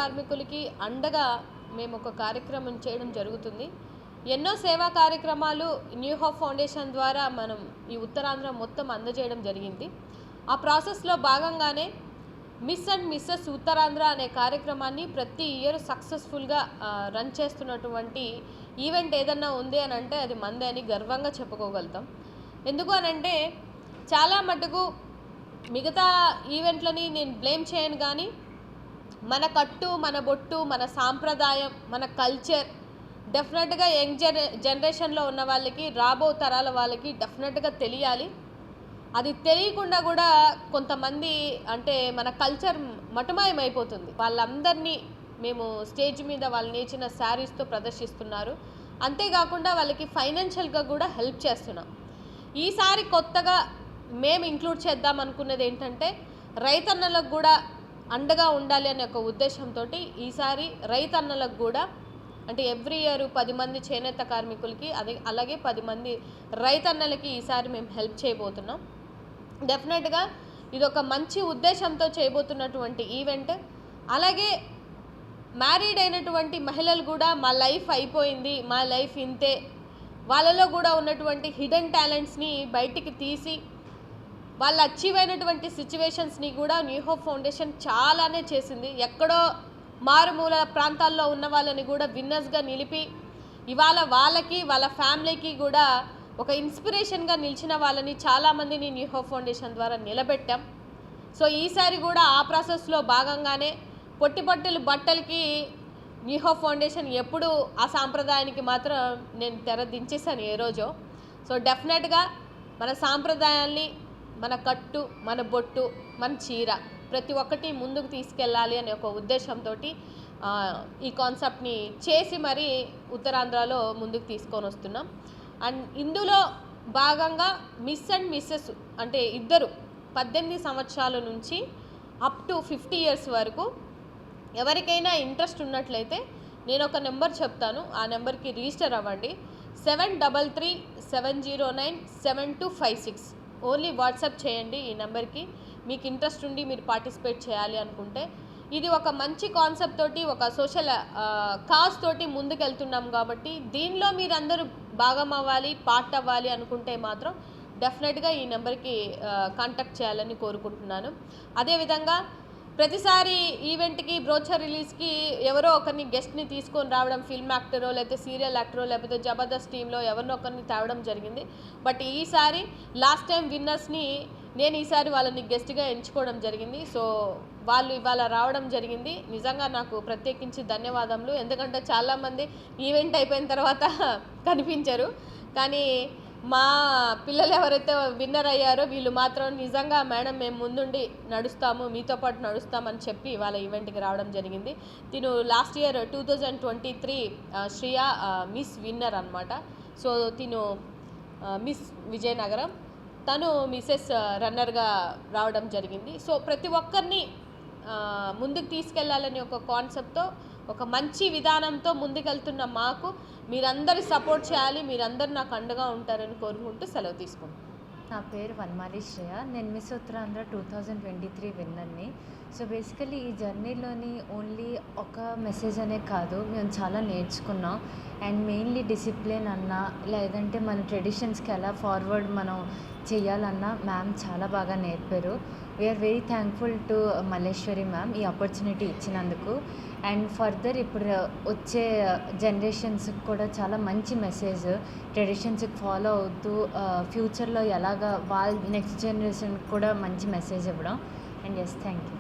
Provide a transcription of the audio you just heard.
కార్మికులకి అండగా మేము ఒక కార్యక్రమం చేయడం జరుగుతుంది. ఎన్నో సేవా కార్యక్రమాలు న్యూ హోప్ ఫౌండేషన్ ద్వారా మనం ఈ ఉత్తరాంధ్ర మొత్తం అందజేయడం జరిగింది. ఆ ప్రాసెస్లో భాగంగానే మిస్ అండ్ మిస్సెస్ ఉత్తరాంధ్ర అనే కార్యక్రమాన్ని ప్రతి ఇయర్ సక్సెస్ఫుల్గా రన్ చేస్తున్నటువంటి ఈవెంట్ ఏదన్నా ఉంది అని అంటే అది మందే అని గర్వంగా చెప్పుకోగలుగుతాం. ఎందుకు అనంటే చాలా మటుకు మిగతా ఈవెంట్లని నేను బ్లేమ్ చేయను, కానీ మన కట్టు, మన బొట్టు, మన సాంప్రదాయం, మన కల్చర్ డెఫినెట్గా యంగ్ జనరేషన్లో ఉన్న వాళ్ళకి, రాబో తరాల వాళ్ళకి డెఫినెట్గా తెలియాలి. అది తెలియకుండా కూడా కొంతమంది అంటే మన కల్చర్ మటుమాయమైపోతుంది. వాళ్ళందరినీ మేము స్టేజ్ మీద వాళ్ళు నేర్చిన శారీస్తో ప్రదర్శిస్తున్నారు. అంతేకాకుండా వాళ్ళకి ఫైనాన్షియల్గా కూడా హెల్ప్ చేస్తున్నాం. ఈసారి కొత్తగా మేము ఇంక్లూడ్ చేద్దాం అనుకున్నది ఏంటంటే రైతన్నలకు కూడా అండగా ఉండాలి అనే ఒక ఉద్దేశంతో ఈసారి రైతన్నలకు కూడా అంటే ఎవ్రీ ఇయర్ 10 మంది చేనేత కార్మికులకి అలాగే 10 మంది రైతన్నలకి ఈసారి మేము హెల్ప్ చేయబోతున్నాం. డెఫినెట్గా ఇది ఒక మంచి ఉద్దేశంతో చేయబోతున్నటువంటి ఈవెంట్. అలాగే మ్యారీడ్ అయినటువంటి మహిళలు కూడా మా లైఫ్ అయిపోయింది, మా లైఫ్ ఇంతే, వాళ్ళలో కూడా ఉన్నటువంటి హిడెన్ టాలెంట్స్ని బయటికి తీసి వాళ్ళు అచీవ్ అయినటువంటి సిచ్యువేషన్స్ని కూడా న్యూ హోప్ ఫౌండేషన్ చాలానే చేసింది. ఎక్కడో మారుమూల ప్రాంతాల్లో ఉన్న వాళ్ళని కూడా విన్నర్స్గా నిలిపి ఇవాళ వాళ్ళకి వాళ్ళ ఫ్యామిలీకి కూడా ఒక ఇన్స్పిరేషన్గా నిలిచిన వాళ్ళని చాలామందిని న్యూ హోప్ ఫౌండేషన్ ద్వారా నిలబెట్టాం. సో ఈసారి కూడా ఆ ప్రాసెస్లో భాగంగానే పొట్టిపట్టుల బట్టలకి న్యూ హోప్ ఫౌండేషన్ ఎప్పుడు ఆ సాంప్రదాయానికి మాత్రం నేను తెర దించేసాను ఏ రోజో. సో డెఫినెట్గా మన సాంప్రదాయాల్ని, మన కట్టు, మన బొట్టు, మన చీర ప్రతి ఒక్కటి ముందుకు తీసుకెళ్ళాలి అనే ఒక ఉద్దేశంతో ఈ కాన్సెప్ట్ని చేసి మరీ ఉత్తరాంధ్రలో ముందుకు తీసుకొని వస్తున్నాం. అండ్ ఇందులో భాగంగా మిస్ అండ్ మిస్సెస్ అంటే ఇద్దరు 18 సంవత్సరాల నుంచి అప్ టు 50 ఇయర్స్ వరకు ఎవరికైనా ఇంట్రెస్ట్ ఉన్నట్లయితే నేను ఒక నెంబర్ చెప్తాను, ఆ నెంబర్కి రిజిస్టర్ అవ్వండి. 7337097256. ఓన్లీ వాట్సాప్ చేయండి ఈ నెంబర్కి. మీకు ఇంట్రెస్ట్ ఉండి మీరు పార్టిసిపేట్ చేయాలి అనుకుంటే. ఇది ఒక మంచి కాన్సెప్ట్ తోటి, ఒక సోషల్ కాజ్ తోటి ముందుకెళ్తున్నాం కాబట్టి దీనిలో మీరందరూ భాగం అవ్వాలి, పార్ట్ అవ్వాలి అనుకుంటే మాత్రం డెఫినెట్గా ఈ నెంబర్కి కాంటాక్ట్ చేయాలని కోరుకుంటున్నాను. అదేవిధంగా ప్రతిసారి ఈవెంట్కి, బ్రోచర్ రిలీజ్కి ఎవరో ఒకరిని గెస్ట్ని తీసుకొని రావడం, ఫిల్మ్ యాక్టరో లేకపోతే సీరియల్ యాక్టరో లేకపోతే జబర్దస్త్ టీంలో ఎవరినో ఒకరిని తేవడం జరిగింది. బట్ ఈసారి లాస్ట్ టైం విన్నర్స్ని నేను ఈసారి వాళ్ళని గెస్ట్గా ఎంచుకోవడం జరిగింది. సో వాళ్ళు ఇవాళ రావడం జరిగింది. నిజంగా నాకు ప్రత్యేకించి ధన్యవాదములు. ఎందుకంటే చాలామంది ఈవెంట్ అయిపోయిన తర్వాత కనిపించరు, కానీ మా పిల్లలు ఎవరైతే విన్నర్ అయ్యారో వీళ్ళు మాత్రం నిజంగా మేడం మేము ముందుండి నడుస్తాము, మీతో పాటు నడుస్తామని చెప్పి వాళ్ళ ఈవెంట్కి రావడం జరిగింది. తిను last year 2023 Shriya miss winner అనమాట. సో తిను మిస్ విజయనగరం, తను మిసెస్ రన్నర్గా రావడం జరిగింది. సో ప్రతి ఒక్కరిని ముందుకు తీసుకెళ్లాలని ఒక కాన్సెప్ట్తో, ఒక మంచి విధానంతో ముందుకెళ్తున్న మాకు మీరందరూ సపోర్ట్ చేయాలి, మీరందరూ నాకు అండగా ఉంటారని కోరుకుంటూ సెలవు తీసుకుంటాను. నా పేరు వన్మాలి శ్రేయ. నేను మిస్ ఉత్తరాంధ్ర 2023 విన్నర్ని. సో బేసికలీ ఈ జర్నీలోని ఓన్లీ ఒక మెసేజ్ అనే కాదు, మేము చాలా నేర్చుకున్నాం. అండ్ మెయిన్లీ డిసిప్లిన్ అన్నా, లేదంటే మన ట్రెడిషన్స్కి ఎలా ఫార్వర్డ్ మనం చేయాలన్నా మ్యామ్ చాలా బాగా నేర్పారు. We are very thankful to Malleshwari ma'am ఈ ఆపర్చునిటీ ఇచ్చినందుకు. అండ్ ఫర్దర్ ఇప్పుడు వచ్చే జనరేషన్స్కి కూడా చాలా మంచి మెసేజ్, ట్రెడిషన్స్కి ఫాలో అవుతూ ఫ్యూచర్లో ఎలాగా వాళ్ళ నెక్స్ట్ జనరేషన్కి కూడా మంచి మెసేజ్ ఇవ్వడం. And yes, thank you.